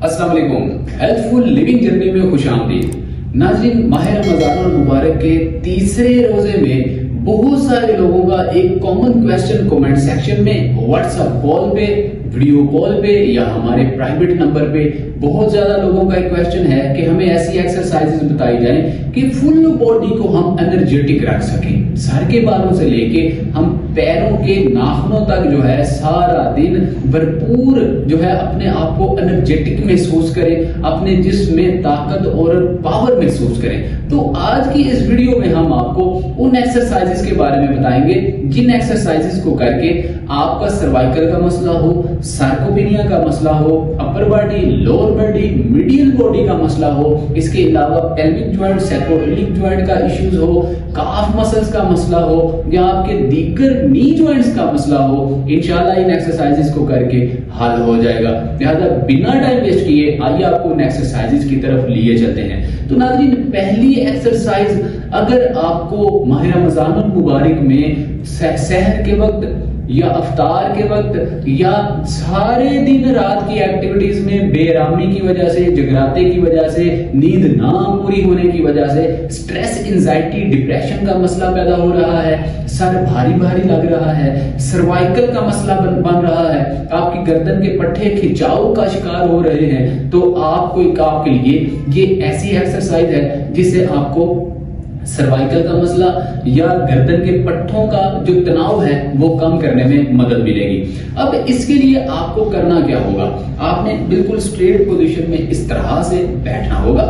अस्सलाम वालेकुम। Healthful living journey में खुश आमदीद। नाज़रीन, माह रमज़ान मुबारक के तीसरे रोजे में बहुत सारे लोगों का एक कॉमन क्वेश्चन कमेंट सेक्शन में, व्हाट्सएप कॉल पे, वीडियो कॉल पे या हमारे प्राइवेट नंबर पे बहुत ज्यादा लोगों का एक क्वेश्चन है कि हमें ऐसी एक्सरसाइजेस बताई जाएं कि फुल बॉडी को हम एनर्जेटिक रख सकें। सर के बालों से लेके हम पैरों के नाखूनों तक जो है सारा दिन भरपूर जो है अपने आप को एनर्जेटिक महसूस करें, अपने जिस्म में ताकत और पावर महसूस करें। तो आज की इस वीडियो में हम आपको उन एक्सरसाइजेस के बारे में बताएंगे जिन एक्सरसाइजेस को करके आपका सर्वाइकल का मसला हो, सार्कोपेनिया का मसला हो, upper body, lower body, medial body का मसला हो, इसके अलावा पेल्विक जॉइंट, सैक्रोइलिक जॉइंट का इश्यूज हो, काफ मसल्स का मसला हो या आपके दीगर नी जॉइंट्स का मसला हो, इंशाल्लाह इन एक्सरसाइजेस को करके हल हो जाएगा। लिहाजा बिना टाइम वेस्ट किए आइए आपको इन एक्सरसाइजेस की तरफ लिए चलते हैं। तो नाज़रीन, पहली एक्सरसाइज, अगर आपको माह रमज़ान मुबारक में सहर के वक्त या अफ्तार के वक्त या सारे दिन रात की एक्टिविटीज में बेरामी की वजह से, जगराते की वजह से, नींद ना पूरी होने की वजह से स्ट्रेस, एंजाइटी, डिप्रेशन का मसला पैदा हो रहा है, सर भारी भारी लग रहा है, सर्वाइकल का मसला बन रहा है, आपकी गर्दन के पट्टे खिंचाव का शिकार हो रहे हैं, तो आपके लिए ये ऐसी एक्सरसाइज है जिससे आपको सर्वाइकल का मसला या गर्दन के पट्टों का जो तनाव है वो कम करने में मदद मिलेगी। अब इसके लिए आपको करना क्या होगा, आपने बिल्कुल स्ट्रेट पोजीशन में इस तरह से बैठना होगा।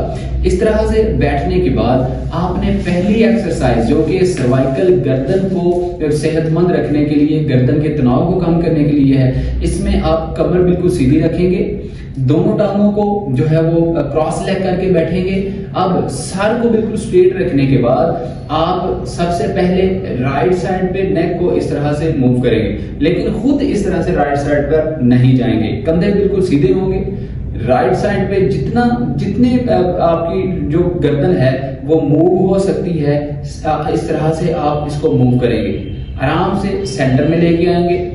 इस तरह से बैठने के बाद आपने पहली एक्सरसाइज जो कि सर्वाइकल गर्दन को सेहतमंद रखने के लिए, गर्दन के तनाव को कम करने के लिए है, इसमें आप कमर बिल्कुल सीधी रखेंगे, दोनों टांगों को जो है वो क्रॉस लेग करके बैठेंगे। अब सर को बिल्कुल स्ट्रेट रखने के बाद आप सबसे पहले राइट साइड पे नेक को इस तरह से मूव करेंगे, लेकिन खुद इस तरह से राइट साइड पर नहीं जाएंगे, कंधे बिल्कुल सीधे होंगे। राइट साइड पे जितने आपकी जो गर्दन है वो मूव हो सकती है, इस तरह से आप इसको मूव करेंगे, आराम से सेंटर में लेके आएंगे।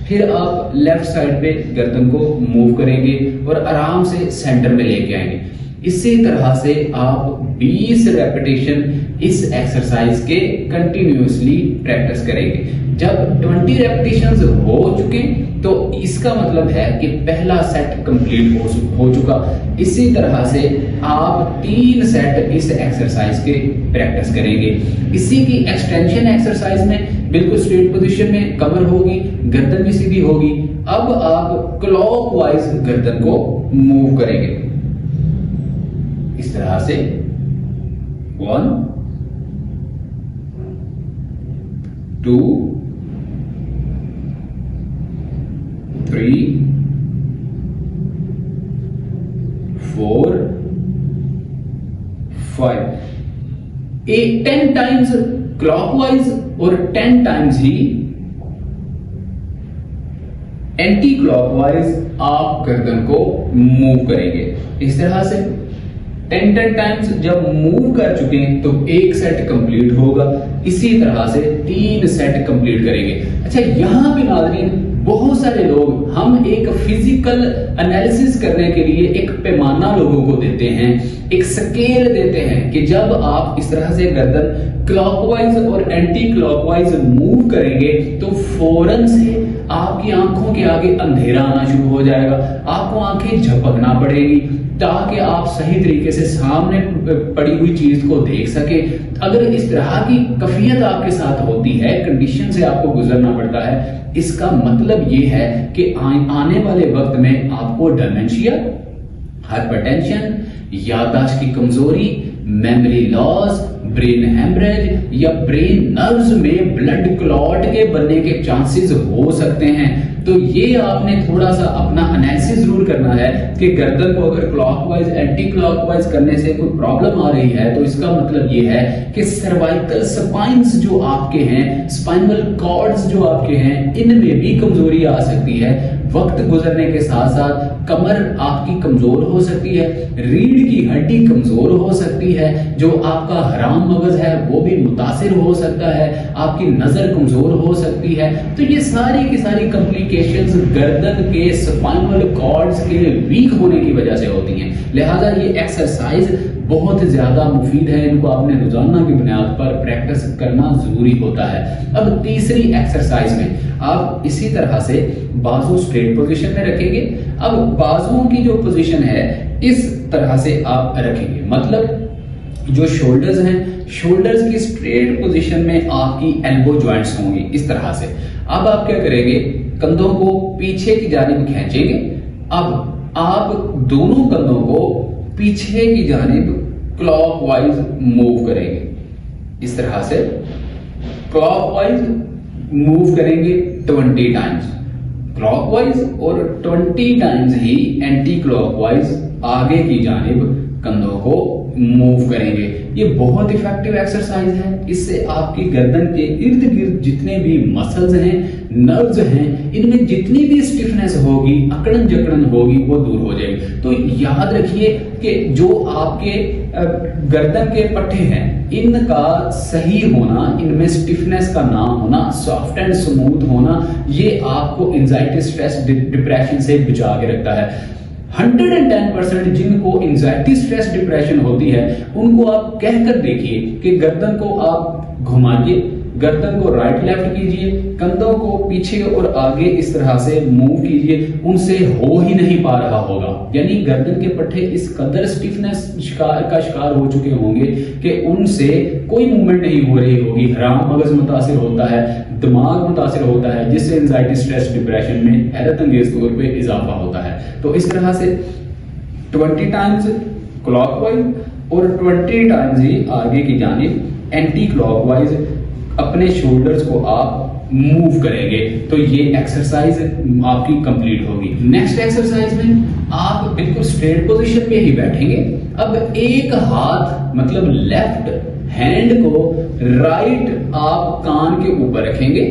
फिर आप लेफ्ट साइड पे गर्दन को मूव करेंगे और आराम से सेंटर में लेके आएंगे। इसी तरह से आप 20 रेपिटेशन इस एक्सरसाइज के कंटिन्यूअसली प्रैक्टिस करेंगे। जब 20 रेपिटेशंस हो चुके तो इसका मतलब है कि पहला सेट कंप्लीट हो चुका। इसी तरह से आप 3 सेट इस एक्सरसाइज के प्रैक्टिस करेंगे। इसी की एक्सटेंशन एक्सरसाइज में बिल्कुल स्ट्रेट पोजीशन में कमर होगी, गर्दन भी सीधी होगी। अब आप क्लॉकवाइज गर्दन को मूव करेंगे इस तरह से 1 2 3 4 5 10 टाइम्स क्लॉकवाइज और 10 टाइम्स ही एंटी क्लॉकवाइज आप गर्दन को मूव करेंगे। इस तरह से 10 टाइम्स जब मूव कर चुके हैं तो एक सेट कंप्लीट होगा। इसी तरह से 3 सेट कंप्लीट करेंगे। अच्छा, यहां पे नाज़रीन बहुत सारे लोग, हम एक फिजिकल एनालिसिस करने के लिए एक पैमाना लोगों को देते हैं, एक स्केल देते हैं कि जब आप इस तरह से गर्दन क्लॉकवाइज और एंटी क्लॉकवाइज मूव करेंगे तो फौरन से आपकी आंखों के आगे अंधेरा आना शुरू हो जाएगा, आपको आंखें झपकना पड़ेगी ताकि आप सही तरीके से सामने पड़ी हुई चीज को देख सके। अगर इस तरह की कैफियत आपके साथ होती है, कंडीशन से आपको गुजरना पड़ता है, इसका मतलब ये है कि आने वाले वक्त में आपको डिमेंशिया, हाइपरटेंशन, याददाश्त की कमजोरी, मेमोरी लॉस, ब्रेन हेमरेज या ब्रेन नर्व्स में ब्लड क्लॉट के बनने के चांसेस हो सकते हैं। तो ये आपने थोड़ा सा अपना एनालिसिस जरूर करना है कि गर्दन को अगर क्लॉकवाइज, एंटी क्लॉकवाइज करने से कोई प्रॉब्लम आ रही है तो इसका मतलब ये है कि सर्वाइकल स्पाइन्स जो आपके हैं, स्पाइनल कॉर्ड्स जो आपके हैं, इनमें भी कमजोरी आ सकती है। वक्त गुजरने के साथ साथ कमर आपकी कमजोर हो सकती है, रीढ़ की हड्डी कमजोर हो सकती है, जो आपका हराम मगज है वो भी मुतासिर हो सकता है, आपकी नजर कमजोर हो सकती है। तो ये सारी की सारी कॉम्प्लिकेशंस गर्दन के स्पाइनल कॉर्ड्स के वीक होने की वजह से लिहाजा ये एक्सरसाइज बहुत ज्यादा मुफीद है, इनको आपने रोजाना की बुनियाद पर प्रैक्टिस करना जरूरी होता है। अब तीसरी एक्सरसाइज में आप इसी तरह से बाजू स्ट्रेट पोजीशन में रखेंगे। अब बाजुओं की जो पोजीशन है इस तरह से आप रखेंगे, मतलब जो शोल्डर्स हैं, शोल्डर्स की स्ट्रेट पोजीशन में आपकी एल्बो जॉइंट्स होंगी इस तरह से। अब आप क्या करेंगे, कंधों को पीछे की जानिब खींचेंगे। अब आप दोनों कंधों को पीछे की जानिब क्लॉकवाइज मूव करेंगे, इस तरह से क्लॉकवाइज मूव करेंगे 20 टाइम्स क्लॉकवाइज और 20 टाइम्स ही एंटी क्लॉकवाइज आगे की जानिब कंधों को मूव करेंगे। ये बहुत इफेक्टिव एक्सरसाइज है। इससे आपकी गर्दन के इर्द गिर्द जितने भी मसल्स हैं, नर्व्स हैं, इनमें जितनी भी स्टिफनेस होगी, अकड़न जकड़न होगी, वो दूर हो जाएगी। तो याद रखिए कि जो आपके गर्दन के पट्टे हैं, इनका सही होना, इनमें स्टिफनेस का ना होना, सॉफ्ट एंड स्मूथ होना, ये आपको एंजाइटी, स्ट्रेस, डिप्रेशन से बचा के रखता है। 110% जिनको एंजाइटी, स्ट्रेस, डिप्रेशन होती है, उनको आप कहकर देखिए कि गर्दन को आप घुमाइए, गर्दन को राइट लेफ्ट कीजिए, कंधों को पीछे और आगे इस तरह से मूव कीजिए, उनसे हो ही नहीं पा रहा होगा। यानी गर्दन के पट्टे इस कदर स्टिफनेस का शिकार हो चुके होंगे कि उनसे कोई मूवमेंट नहीं हो रही होगी। हराम मगज मुतासिर होता है, दिमाग मुतासिर होता है, जिससे एंजाइटी, स्ट्रेस, डिप्रेशन में हैरत अंगेज तौर पे इजाफा होता है। तो इस तरह से 20 टाइम्स क्लॉकवाइज और 20 टाइम्स ही आगे की जानिब एंटी क्लॉकवाइज अपने शोल्डर्स को आप मूव करेंगे, तो ये एक्सरसाइज आपकी कंप्लीट होगी। नेक्स्ट एक्सरसाइज में आप बिल्कुल स्ट्रेट पोजीशन में ही बैठेंगे। अब एक हाथ मतलब लेफ्ट हैंड को राइट आप कान के ऊपर रखेंगे,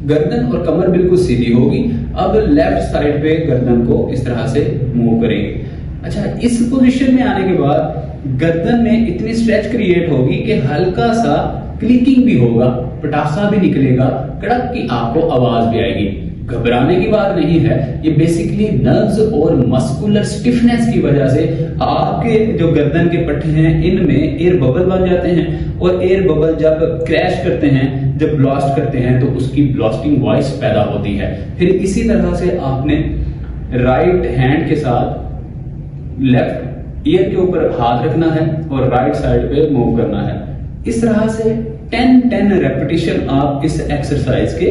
गर्दन और कमर बिल्कुल सीधी होगी। अब लेफ्ट साइड पे गर्दन को इस तरह से मूव करेंगे। अच्छा, इस पोजीशन में आने के बाद गर्दन में इतनी स्ट्रेच क्रिएट होगी कि हल्का सा क्लिकिंग भी होगा, पटाखा भी निकलेगा, कड़क की आपको आवाज भी आएगी। घबराने की बात नहीं है, ये बेसिकली नर्व्स और मस्कुलर स्टिफनेस की वजह से आपके जो गर्दन के पट्टे हैं इनमें एयर बबल बन जाते हैं, और एयर बबल जब क्रैश करते हैं, जब ब्लास्ट करते हैं, तो उसकी ब्लास्टिंग वॉइस पैदा होती है। फिर इसी तरह से आपने राइट हैंड के साथ लेफ्ट ईयर के ऊपर हाथ रखना है और राइट साइड पे मूव करना है। इस तरह से 10 रेपिटेशन आप इस एक्सरसाइज के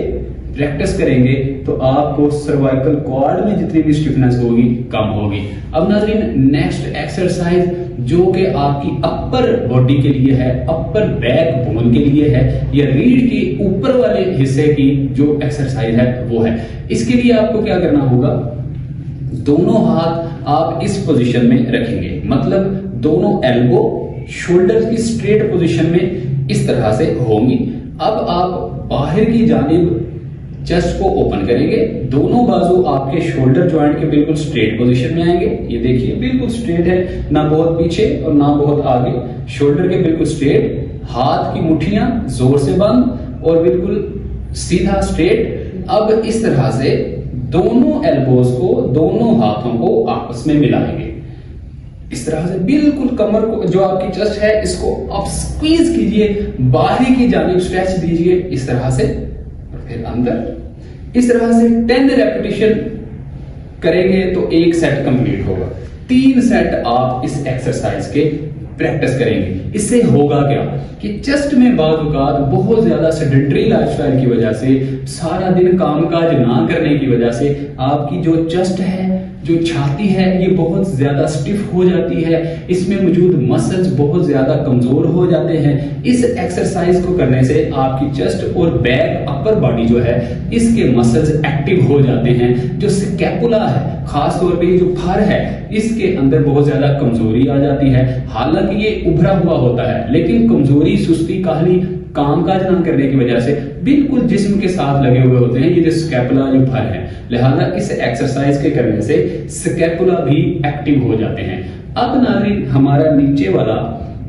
प्रैक्टिस करेंगे तो आपको सर्वाइकल कॉर्ड में जितनी भी स्टिफनेस होगी कम होगी। अब नाज़रीन, नेक्स्ट एक्सरसाइज जो कि आपकी अपर बॉडी के लिए है, अपर बैक बोन के लिए है, या रीढ़ के ऊपर वाले हिस्से की जो एक्सरसाइज है वो है। इसके लिए आपको क्या करना होगा, दोनों हाथ आप इस पोजीशन में रखेंगे, मतलब दोनों एल्बो शोल्डर की स्ट्रेट पोजीशन में इस तरह से होंगी। अब आप बाहर की जानिब चेस्ट को ओपन करेंगे, दोनों बाजू आपके शोल्डर जॉइंट के बिल्कुल स्ट्रेट पोजीशन में आएंगे। ये देखिए बिल्कुल स्ट्रेट है, ना बहुत पीछे और ना बहुत आगे, शोल्डर के बिल्कुल स्ट्रेट, हाथ की मुट्ठियां जोर से बंद और बिल्कुल सीधा स्ट्रेट। अब इस तरह से दोनों एल्बोज को, दोनों हाथों को आपस में मिलाएंगे, इस तरह से बिल्कुल कमर को, जो आपकी चेस्ट है, इसको आप स्क्वीज कीजिए, बाहरी की जानिब स्ट्रेच दीजिए इस तरह से, और फिर अंदर। इस तरह से 10 रेपिटेशन करेंगे तो एक सेट कंप्लीट होगा। 3 सेट आप इस एक्सरसाइज के प्रैक्टिस करेंगे। इससे होगा क्या कि चेस्ट में बाज़ औक़ात बहुत ज्यादा सेडेंटरी लाइफस्टाइल की वजह से, सारा दिन कामकाज ना करने की वजह से आपकी जो चेस्ट है, जो छाती है, ये बहुत ज्यादा स्टिफ हो जाती है, इसमें मौजूद मसल्स बहुत ज्यादा कमजोर हो जाते हैं। इस एक्सरसाइज को करने से आपकी चेस्ट और बैक अपर बॉडी जो है, इसके मसल्स एक्टिव हो जाते हैं। जो स्कैपुला है, खास तौर पे जो फर है, इसके अंदर बहुत ज्यादा कमजोरी आ जाती है। हालांकि ये उभरा हुआ होता है, लेकिन कमजोरी, सुस्ती, काहली, कामकाज न करने की वजह से बिल्कुल जिस्म के साथ लगे हुए होते हैं ये जो स्कैपुला, जो फर है। लिहाजा इस एक्सरसाइज के करने से स्कैपुला भी एक्टिव हो जाते हैं। अब नाज़रीन, हमारा नीचे वाला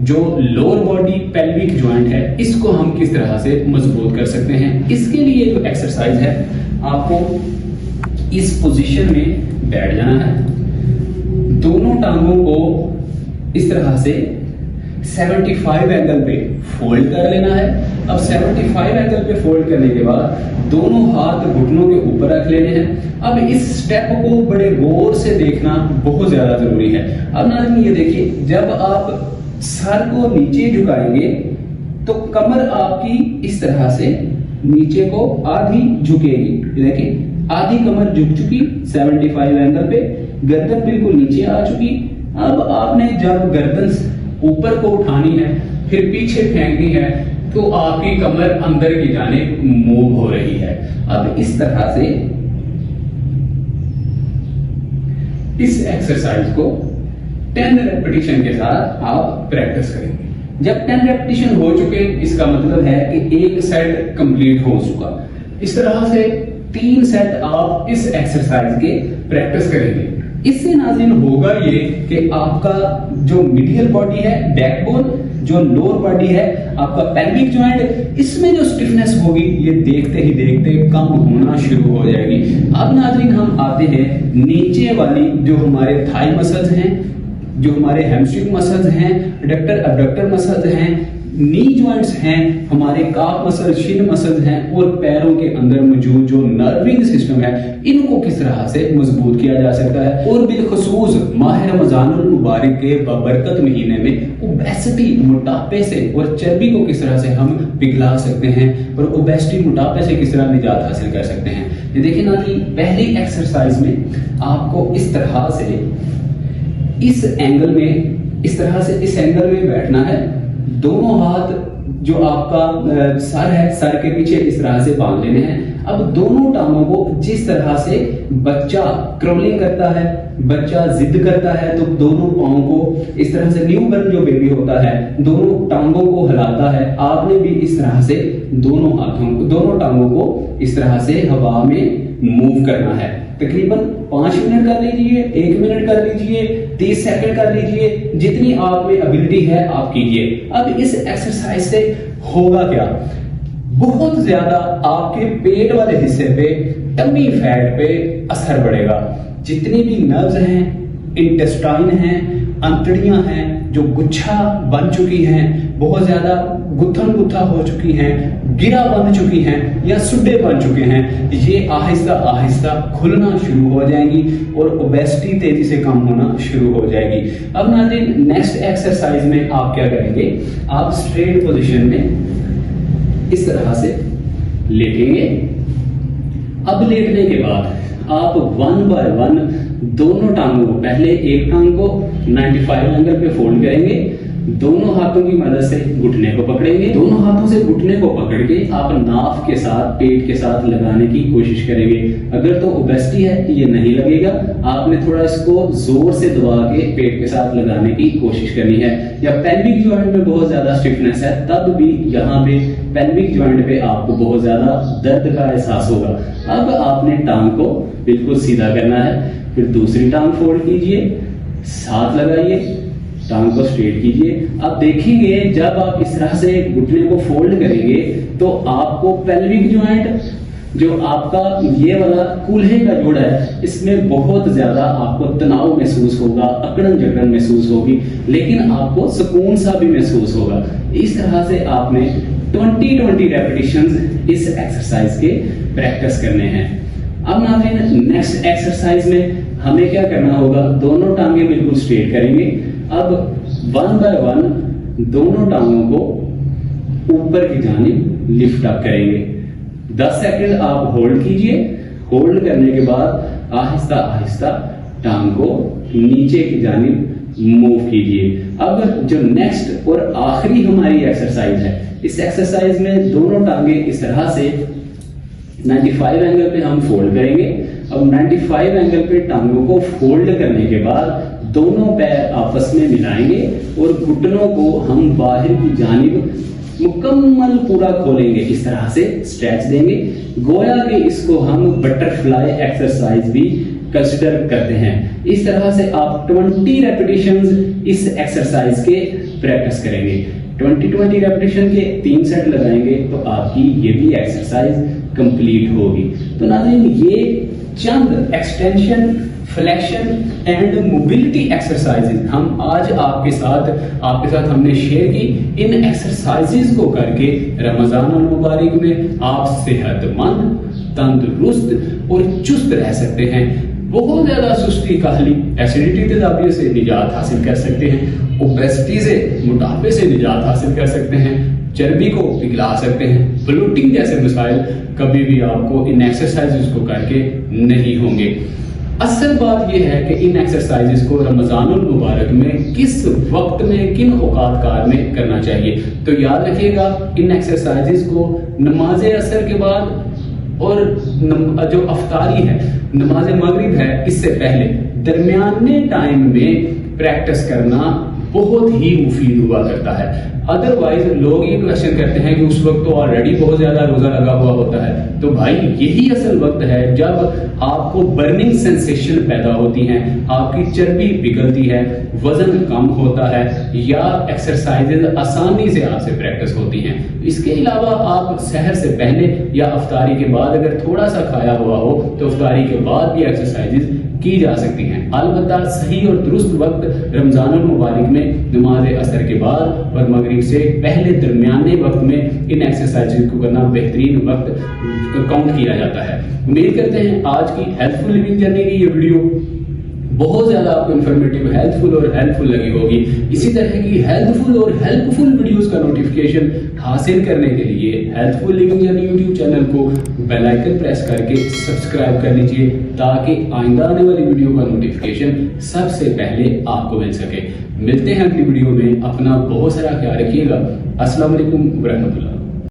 जो लोअर बॉडी पेल्विक जॉइंट है, इसको हम किस तरह से मजबूत कर सकते हैं। इसके लिए जो एक्सरसाइज है, आपको इस पोजीशन में बैठ जाना है, दोनों टांगों को इस तरह से 75 एंगल पे फोल्ड कर लेना है। अब 75 एंगल पे फोल्ड करने के बाद दोनों हाथ घुटनों के ऊपर रख लेने हैं। अब इस स्टेप को बड़े गौर से देखना बहुत ज्यादा जरूरी है। अब नाज़रीन ये देखिए, जब आप सर को नीचे झुकाएंगे तो कमर आपकी इस तरह से नीचे को आधी झुकेगी। देखिए आधी कमर झुक चुकी 75 एंगल पे, गर्दन बिल्कुल नीचे आ चुकी। अब आपने जब गर्दन ऊपर को उठानी है फिर पीछे फेंकनी है तो आपकी कमर अंदर की जानिब मूव हो रही है। अब इस तरह से इस एक्सरसाइज को 10 रेपिटेशन के साथ आप प्रैक्टिस करेंगे। जब 10 रेपिटेशन हो चुके इसका मतलब है कि एक सेट कंप्लीट हो चुका। इस तरह से 3 सेट आप इस एक्सरसाइज के प्रैक्टिस करेंगे। इससे नाज़रीन होगा ये कि आपका जो मीडियल बॉडी है, बैकबोन, जो लोअर बॉडी है, आपका पेल्विक जॉइंट, इसमें जो स्टिफनेस होगी ये देखते ही देखते कम होना शुरू हो जाएगी। अब नाज़रीन हम आते हैं नीचे वाली जो हमारे थाई मसल्स हैं, जो हमारे हैमस्ट्रिंग मसल्स हैं, एडक्टर अबडक्टर मसल्स हैं, नी जॉइंट्स हैं, हमारे काफ मसल, शिन मसल्स हैं और पैरों के अंदर मौजूद जो नर्विंग सिस्टम है, इनको किस तरह से मजबूत किया जा सकता है। और बिलखसूस माह रमजानुल मुबारक के बबरकत महीने में ओबेसिटी, मोटापे से और चर्बी को किस तरह से हम पिघला सकते हैं और ओबेसिटी, मोटापे से किस तरह निजात हासिल कर सकते हैं। ये देखिए ना कि पहली एक्सरसाइज में आपको इस तरह से इस एंगल में, इस तरह से इस एंगल में बैठना है। दोनों हाथ जो आपका सर है, सर के पीछे इस तरह से बांध लेने हैं। अब दोनों टांगों को जिस तरह से बच्चा क्रॉलिंग करता है, बच्चा जिद करता है, तो दोनों पांवों को इस तरह से, न्यू बर्न जो बेबी होता है दोनों टांगों को हिलाता है, आपने भी इस तरह से दोनों हाथों को, दोनों टांगों को इस तरह से हवा में मूव करना है। तकरीबन 5 मिनट कर लीजिए, 1 मिनट कर लीजिए, 30 सेकंड कर लीजिए, जितनी आप में एबिलिटी है आप कीजिए। अब इस एक्सरसाइज से होगा क्या, बहुत ज्यादा आपके पेट वाले हिस्से पे, टमी फैट पे असर पड़ेगा। जितनी भी नर्व्स हैं, इंटेस्टाइन हैं, अंतड़ियां हैं जो गुच्छा बन चुकी हैं, बहुत ज्यादा गुत्थन गुत्था हो चुकी हैं, गिरा बन चुकी हैं या सुड्डे बन चुके हैं, ये आहिस्ता आहिस्ता खुलना शुरू हो जाएंगी और ओबेसिटी तेजी से कम होना शुरू हो जाएगी। अब नाज़रीन नेक्स्ट एक्सरसाइज में आप क्या करेंगे, आप स्ट्रेट पोजीशन में इस तरह से लेटेंगे। अब लेटने के बाद आप 1 बाय 1 दोनों टांगों को, पहले एक टांग को 95 एंगल पे फोल्ड करेंगे, दोनों हाथों की मदद से घुटने को पकड़ेंगे, दोनों हाथों से घुटने को पकड़ के आप नाफ के साथ, पेट के साथ लगाने की कोशिश करेंगे। अगर तो ओबेसिटी है तो ये नहीं लगेगा, आपने थोड़ा इसको जोर से दबा के पेट के साथ लगाने की कोशिश करनी है। या पेल्विक जॉइंट में बहुत ज्यादा स्टिफनेस है तब भी यहाँ पे पेल्विक जॉइंट पे आपको बहुत ज्यादा दर्द का एहसास होगा। अब आपने टांग को बिल्कुल सीधा करना है, फिर दूसरी टांग फोल्ड कीजिए, साथ लगाइए, टांग को स्ट्रेट कीजिए। अब देखेंगे जब आप इस तरह से घुटने को फोल्ड करेंगे तो आपको पेल्विक जॉइंट, जो आपका ये वाला कूल्हे का जोड़ है, इसमें बहुत ज्यादा आपको तनाव महसूस होगा, अकड़न जकड़न महसूस होगी, लेकिन आपको सुकून सा भी महसूस होगा। इस तरह से आपने 20 रेपिटेशंस इस एक्सरसाइज के प्रैक्टिस करने हैं। अब नाज़रीन नेक्स्ट एक्सरसाइज में हमें क्या करना होगा, दोनों टांगे बिल्कुल स्ट्रेट करेंगे। अब 1 बाय 1 दोनों टांगों को ऊपर की जानिब लिफ्ट अप करेंगे। 10 सेकंड आप होल्ड कीजिए। होल्ड करने के बाद आहिस्ता आहिस्ता टांग को नीचे की जानिब मूव कीजिए। अब जो नेक्स्ट और आखिरी हमारी एक्सरसाइज है, इस एक्सरसाइज में दोनों टांगे इस तरह से 95 एंगल पे हम फोल्ड करेंगे। अब 95 एंगल पे टांगों को फोल्ड करने के बाद दोनों पैर आपस में मिलाएंगे और घुटनों को हम बाहर की जानिब मुकम्मल पूरा खोलेंगे, इस तरह से स्ट्रेच देंगे। गोया कि इसको हम बटरफ्लाई एक्सरसाइज भी कंसिडर करते हैं। इस तरह से आप 20 रेपिटेशंस इस एक्सरसाइज के प्रैक्टिस करेंगे। 20 रेपिटेशन के 3 सेट लगाएंगे तो आपकी ये भी एक्सरसाइज कंप्लीट होगी। तो नाज़रीन ये चंद extension flexion and mobility exercises हम आज आपके साथ हमने शेयर की। इन एक्सरसाइजेज को करके रमजान अल मुबारक में आप सेहतमंद, तंदुरुस्त और चुस्त रह सकते हैं। बहुत ज्यादा सुस्ती, काहली, एसिडिटी तेजाबियत से निजात हासिल कर सकते हैं। ओबेसिटी से, मोटापे से निजात हासिल कर सकते हैं। चर्बी को पिघला सकते हैं। ब्लोटिंग जैसे मसाइल कभी भी आपको इन एक्सरसाइजेस को करके नहीं होंगे। असल बात यह है कि इन एक्सरसाइजेस को रमजानुल मुबारक में किस वक्त में, किन औकात कार में करना चाहिए। तो याद रखिएगा, इन एक्सरसाइजेस को नमाज असर के बाद और जो अफ्तारी है, नमाज मगरिब है, इससे पहले दरमियाने टाइम में प्रैक्टिस करना बहुत ही मुफीद हुआ करता है। अदरवाइज लोग ये क्वेश्चन करते हैं कि उस वक्त तो ऑलरेडी बहुत ज्यादा रोजा लगा हुआ होता है। तो भाई यही असल वक्त है जब आपको बर्निंग सेंसेशन पैदा होती हैं, आपकी चर्बी पिघलती है, वजन कम होता है, या एक्सरसाइजेज आसानी से आपसे प्रैक्टिस होती हैं। इसके अलावा आप सहर से पहले या अफ्तारी के बाद अगर थोड़ा सा खाया हुआ हो तो अफ्तारी के बाद भी एक्सरसाइजेज की जा सकती हैं। अलबत्ता सही और दुरुस्त वक्त रमजान मुबारक में नमाज असर के बाद और मगरिब से पहले दरमियाने वक्त में इन एक्सरसाइज को करना बेहतरीन वक्त काउंट किया जाता है। उम्मीद करते हैं आज की हेल्पफुल लिविंग जर्नी की ये वीडियो बहुत ज्यादा आपको इन्फॉर्मेटिव, हेल्पफुल लगी होगी। इसी तरह की हेल्पफुल और हेल्पफुल वीडियोस का नोटिफिकेशन हासिल करने के लिए helpful living journey YouTube channel को बेल आइकन प्रेस करके सब्सक्राइब कर लीजिए, ताकि आइंदा आने वाली वीडियो का नोटिफिकेशन सबसे पहले आपको मिल सके। मिलते हैं अगली वीडियो में। अपना बहुत सारा ख्याल रखिएगा। अस्सलाम वालेकुम व रहमतुल्लाह।